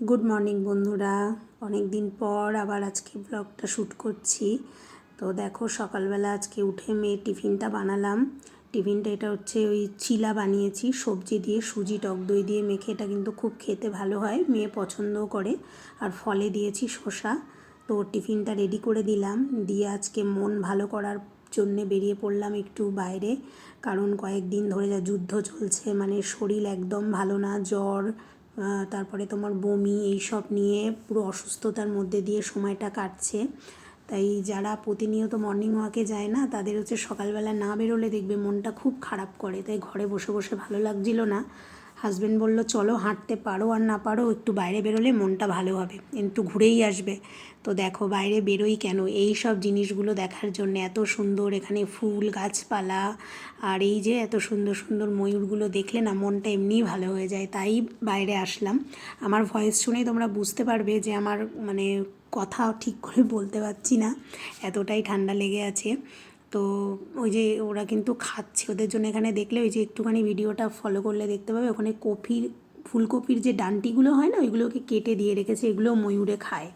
Good morning বন্ধুরা, অনেক দিন পর আবার আজকে ব্লগটা শ্যুট করছি। তো দেখো সকালবেলা আজকে উঠে মেয়ে টিফিনটা বানালাম। টিফিনটা এটা হচ্ছে ওই চিলা বানিয়েছি সবজি দিয়ে, সুজি টক দই দিয়ে মেখে। এটা কিন্তু খুব খেতে ভালো হয়, মেয়ে পছন্দও করে। আর ফলে দিয়েছি শসা। তো টিফিনটা রেডি করে দিলাম, দিয়ে আজকে মন ভালো করার জন্যে বেরিয়ে পড়লাম একটু বাইরে। কারণ কয়েকদিন ধরে যা যুদ্ধ চলছে, মানে শরীর একদম ভালো না, জ্বর, তারপরে তোমার বমি, এই সব নিয়ে পুরো অসুস্থতার মধ্যে দিয়ে সময়টা কাটছে। তাই যারা প্রতিনিয়ত মর্নিং ওয়াকে যায় না, তাদের হচ্ছে সকালবেলা না বেরোলে দেখবে মনটা খুব খারাপ করে। তাই ঘরে বসে বসে ভালো লাগছিল না। হাজব্যান্ড বলল চলো, হাঁটতে পারো আর না পারো একটু বাইরে বেরোলে মনটা ভালো হবে, একটু ঘুরেই আসবে। তো দেখো বাইরে বেরোই কেন, এই সব জিনিসগুলো দেখার জন্য। এত সুন্দর এখানে ফুল গাছপালা, আর এই যে এত সুন্দর সুন্দর ময়ূরগুলো দেখলে না মনটা এমনিই ভালো হয়ে যায়। তাই বাইরে আসলাম। আমার ভয়েস শুনেই তোমরা বুঝতে পারবে যে আমার মানে কথা ঠিক করে বলতে পারছি না, এতটাই ঠান্ডা লেগে আছে। তো ওই যে ওরা কিন্তু খাচ্ছে, ওদের জন্য এখানে দেখলে ওই যে একটুখানি ভিডিওটা ফলো করলে দেখতে পাবে, ওখানে ফুলকপির যে ডান্টিগুলো হয় না, ওইগুলোকে কেটে দিয়ে রেখেছে, এগুলো ময়ূরে খায়।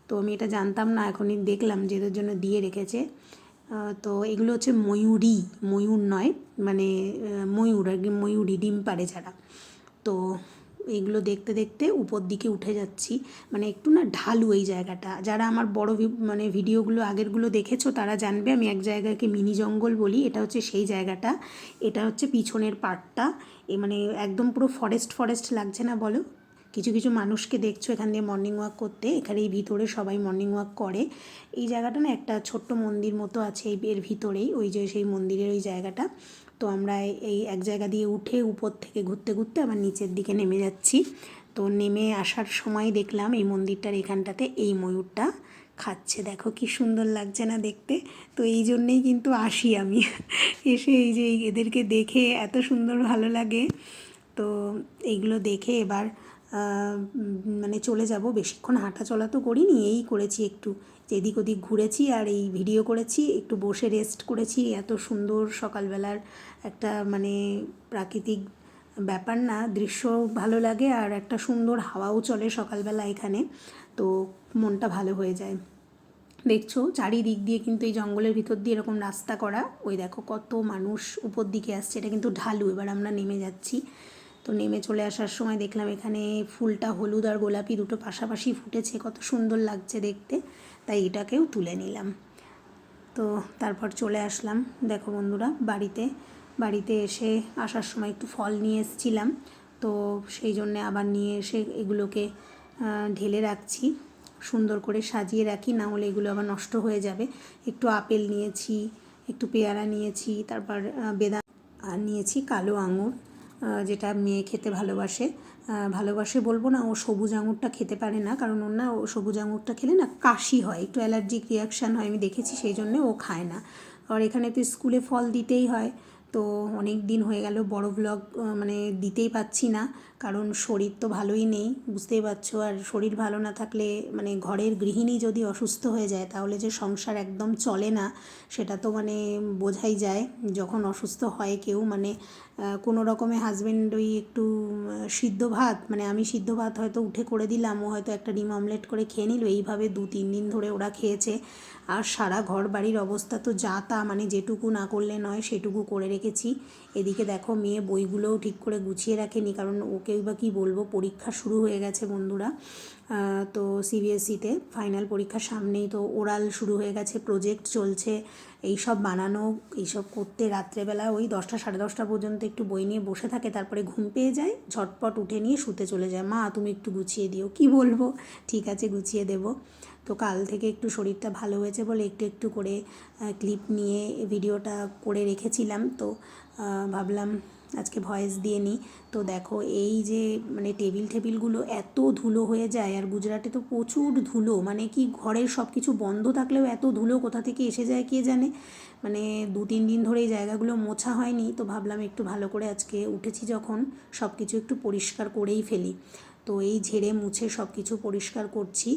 তো আমি এটা জানতাম না, এখনই দেখলাম যে এদের জন্য দিয়ে রেখেছে। তো এগুলো হচ্ছে ময়ূরী, ময়ূর নয়, মানে ময়ূর আর কি, ময়ূরী ডিম পাড়ে যারা। তো এইগুলো দেখতে দেখতে উপর দিকে উঠে যাচ্ছি। মানে একটু না ঢালু এই জায়গাটা, যারা আমার বড় মানে ভিডিওগুলো আগেরগুলো দেখেছো তারা জানবে আমি এক জায়গাকে মিনি জঙ্গল বলি। এটা হচ্ছে সেই জায়গাটা, এটা হচ্ছে পিছনের পার্টটা। মানে একদম পুরো ফরেস্ট ফরেস্ট লাগছে না বলো? কিছু কিছু মানুষকে দেখছো এখান দিয়ে মর্নিং ওয়াক করতে, এখানে এই ভিতরে সবাই মর্নিং ওয়াক করে। এই জায়গাটা না একটা ছোট্ট মন্দির মতো আছে এর ভিতরেই, ওই যে সেই মন্দিরের ওই জায়গাটা। তো আমরা এই এক জায়গা দিয়ে উঠে উপর থেকে ঘুরতে ঘুরতে আবার নিচের দিকে নেমে যাচ্ছি। তো নেমে আসার সময় দেখলাম এই মন্দিরটার এখানটাতে এই ময়ূরটা খাচ্ছে। দেখো কি সুন্দর লাগছে না দেখতে? তো এই জন্যেই কিন্তু আসি আমি এসে এই যে এদেরকে দেখে এত সুন্দর ভালো লাগে। তো এইগুলো দেখে এবার মানে চলে যাব। বেশিক্ষণ হাঁটা চলা তো করিনি, এই করেছি একটু, এদিক ওদিক ঘুরেছি আর এই ভিডিও করেছি, একটু বসে রেস্ট করেছি। এত সুন্দর সকালবেলার একটা মানে প্রাকৃতিক ব্যাপার না, দৃশ্য ভালো লাগে আর একটা সুন্দর হাওয়াও চলে সকালবেলা এখানে। তো মনটা ভালো হয়ে যায়। দেখছো চারিদিক দিয়ে কিন্তু এই জঙ্গলের ভিতর দিয়ে এরকম রাস্তা করা। ওই দেখো কত মানুষ উপর দিকে আসছে, এটা কিন্তু ঢালু। এবার আমরা নেমে যাচ্ছি। তো নেমে চলে আসার সময় দেখলাম এখানে ফুলটা হলুদ আর গোলাপি দুটো পাশাপাশি ফুটেছে, কত সুন্দর লাগছে দেখতে। তাই এটাকেও তুলে নিলাম। তো তারপর চলে আসলাম দেখো বন্ধুরা বাড়িতে এসে আসার সময় একটু ফল নিয়ে এসেছিলাম। তো সেই জন্যে আবার নিয়ে এসে এগুলোকে ঢেলে রাখছি, সুন্দর করে সাজিয়ে রাখি, না হলে এগুলো আবার নষ্ট হয়ে যাবে। একটু আপেল নিয়েছি, একটু পেয়ারা নিয়েছি, তারপর বেদানা আর নিয়েছি কালো আঙুর, যেটা মেয়ে খেতে ভালোবাসে বলবো না, ও সবুজ আঙুরটা খেতে পারে না, কারণ ওর না, ও সবুজ আঙুরটা খেলে না কাশি হয়, একটু অ্যালার্জিক রিয়াকশান হয় আমি দেখেছি, সেই জন্যে ও খায় না। আর এখানে তো স্কুলে ফল দিতেই হয়। তো অনেক দিন হয়ে গেল বড় ব্লগ মানে দিতেই পাচ্ছি না, কারণ শরীর তো ভালোই নেই, বুঝতেই পারছো। আর শরীর ভালো না থাকলে, মানে ঘরের গৃহিণী যদি অসুস্থ হয়ে যায় তাহলে যে সংসার একদম চলে না, সেটা তো মানে বোঝাই যায়। যখন অসুস্থ হয় কেউ, মানে কোনো রকমে হাজব্যান্ড ওই একটু সিদ্ধ ভাত, মানে আমি সিদ্ধ ভাত হয়তো উঠে করে দিলাম, ও হয়তো একটা ডিম অমলেট করে খেয়ে নিল, এইভাবে 2-3 দিন ধরে ওরা খেয়েছে। আর সারা ঘর বাড়ির অবস্থা তো যা তা, মানে যেটুকু না করলে নয় সেটুকু করে রেখেছি। এদিকে দেখো মেয়ে বইগুলোও ঠিক করে গুছিয়ে রাখেনি, কারণ ওকেই বা কী বলবো, পরীক্ষা শুরু হয়ে গেছে বন্ধুরা। তো সিবিএসসিতে ফাইনাল পরীক্ষার সামনেই, তো ওরাল শুরু হয়ে গেছে, প্রজেক্ট চলছে, এইসব বানানো, এইসব করতে রাত্রেবেলা ওই 10টা 10:30 পর্যন্ত একটু বই নিয়ে বসে থাকে, তারপরে ঘুম পেয়ে যায়, ঝটপট উঠে নিয়ে শুতে চলে যায়। মা তুমি একটু গুছিয়ে দিও, কি বলবো, ঠিক আছে গুছিয়ে দেবো। তো কাল থেকে একটু শরীরটা ভালো হয়েছে বলে একটু একটু করে ক্লিপ নিয়ে ভিডিওটা করে রেখেছিলাম। তো ভাবলাম আজকে ভয়েস দিয়ে নিই। তো দেখো এই যে মানে টেবিলগুলো এত ধুলো হয়ে যায়, আর গুজরাটে তো প্রচুর ধুলো, মানে কি ঘরের সব কিছু বন্ধ থাকলেও এত ধুলো কোথা থেকে এসে যায় কে জানে। মানে 2-3 দিন ধরে এই জায়গাগুলো মোছা হয়নি, তো ভাবলাম একটু ভালো করে আজকে উঠেছি যখন, সব কিছু একটু পরিষ্কার করেই ফেলি। তো এই ঝেড়ে মুছে সব কিছু পরিষ্কার করছি,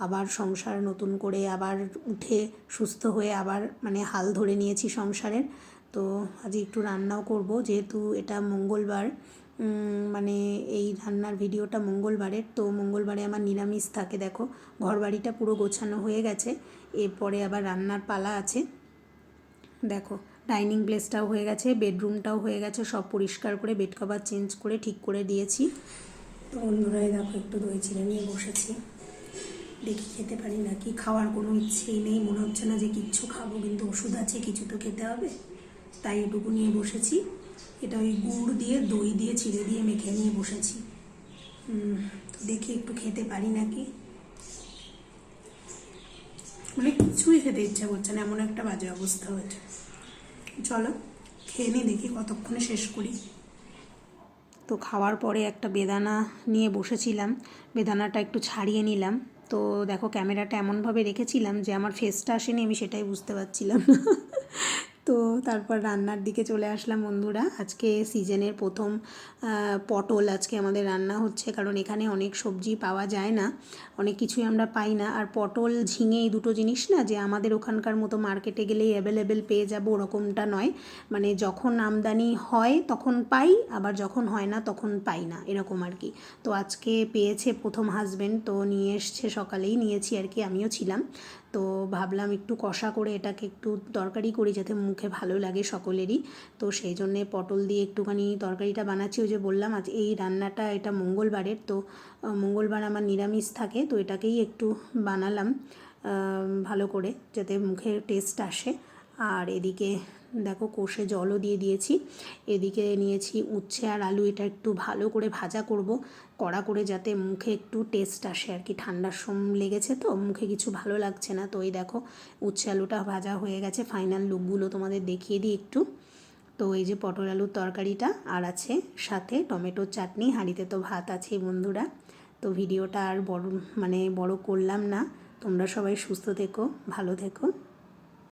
আবার সংসার নতুন করে আবার উঠে সুস্থ হয়ে আবার মানে হাল ধরে নিয়েছি সংসারের। তো আজ একটু রান্নাও করব, যেহেতু এটা মঙ্গলবার, মানে এই রান্নার ভিডিওটা মঙ্গলবারের, তো মঙ্গলবারে আমার নিরামিষ থাকে। দেখো ঘর বাড়িটা পুরো গোছানো হয়ে গেছে, এরপরে আবার রান্নার পালা আছে। দেখো ডাইনিং প্লেসটাও হয়ে গেছে, বেডরুমটাও হয়ে গেছে, সব পরিষ্কার করে বেড কভার চেঞ্জ করে ঠিক করে দিয়েছি। তো বন্ধুরাই দেখো একটু দই চিড়ে নিয়ে বসেছি, দেখি খেতে পারি নাকি। খাওয়ার কোনো ইচ্ছেই নেই, মনে হচ্ছে না যে কিচ্ছু খাবো, কিন্তু ওষুধ আছে, কিছু তো খেতে হবে, তাই এটুকু নিয়ে বসেছি। এটা ওই গুড় দিয়ে দই দিয়ে চিড়ে দিয়ে মেখে নিয়ে বসেছি। তো দেখি একটু খেতে পারি নাকি। মানে কিছুই খেতে ইচ্ছা করছে না, এমন একটা বাজে অবস্থা হয়েছে। চলো খেয়ে নিই, দেখি কতক্ষণে শেষ করি। তো খাওয়ার পরে একটা বেদানা নিয়ে বসেছিলাম, বেদানাটা একটু ছাড়িয়ে নিলাম। তো দেখো ক্যামেরাটা এমনভাবে রেখেছিলাম যে আমার ফেসটা আসেনি, আমি সেটাই বুঝতে পারছিলাম না। তো তারপর রান্নার দিকে চলে আসলাম বন্ধুরা। আজকে সিজনের প্রথম পটল আজকে আমাদের রান্না হচ্ছে, কারণ এখানে অনেক সবজি পাওয়া যায় না, অনেক কিছুই আমরা পাই না। আর পটল ঝিঙে এই দুটো জিনিস না যে আমাদের ওখানকার মতো মার্কেটে গেলেই অ্যাভেলেবেল পেয়ে যাবো ওরকমটা নয়। মানে যখন আমদানি হয় তখন পাই, আবার যখন হয় না তখন পাই না, এরকম আর কি। তো আজকে পেয়েছে প্রথম হাজব্যান্ড, তো নিয়ে এসছে, সকালেই নিয়েছি আর কি, আমিও ছিলাম। তো ভাবলাম একটু কষা করে এটাকে একটু তরকারি করি যাতে মুখে ভালো লাগে সকলেরই। তো সেই জন্যে পটল দিয়ে একটুখানি তরকারিটা বানাচ্ছি। ওই যে বললাম আজ এই রান্নাটা এটা মঙ্গলবারের, তো মঙ্গলবার আমার নিরামিষ থাকে, তো এটাকেই একটু বানালাম ভালো করে যাতে মুখে টেস্ট আসে। আর এদিকে দেখো কষে জলও দিয়ে দিয়েছি। এদিকে নিয়েছি উচ্ছে আর আলু, এটা একটু ভালো করে ভাজা করব কড়া করে, যাতে মুখে একটু টেস্ট আসে আর কি। ঠান্ডার সময় লেগেছে তো মুখে কিছু ভালো লাগছে না। তো এই দেখো উচ্ছে আলুটা ভাজা হয়ে গেছে, ফাইনাল লুকগুলো তোমাদের দেখিয়ে দিই একটু। তো এই যে পটল আলুর তরকারিটা, আর আছে সাথে টমেটোর চাটনি, হাঁড়িতে তো ভাত আছেই বন্ধুরা। তো ভিডিওটা আর বড় করলাম না। তোমরা সবাই সুস্থ থেকো, ভালো থেকো।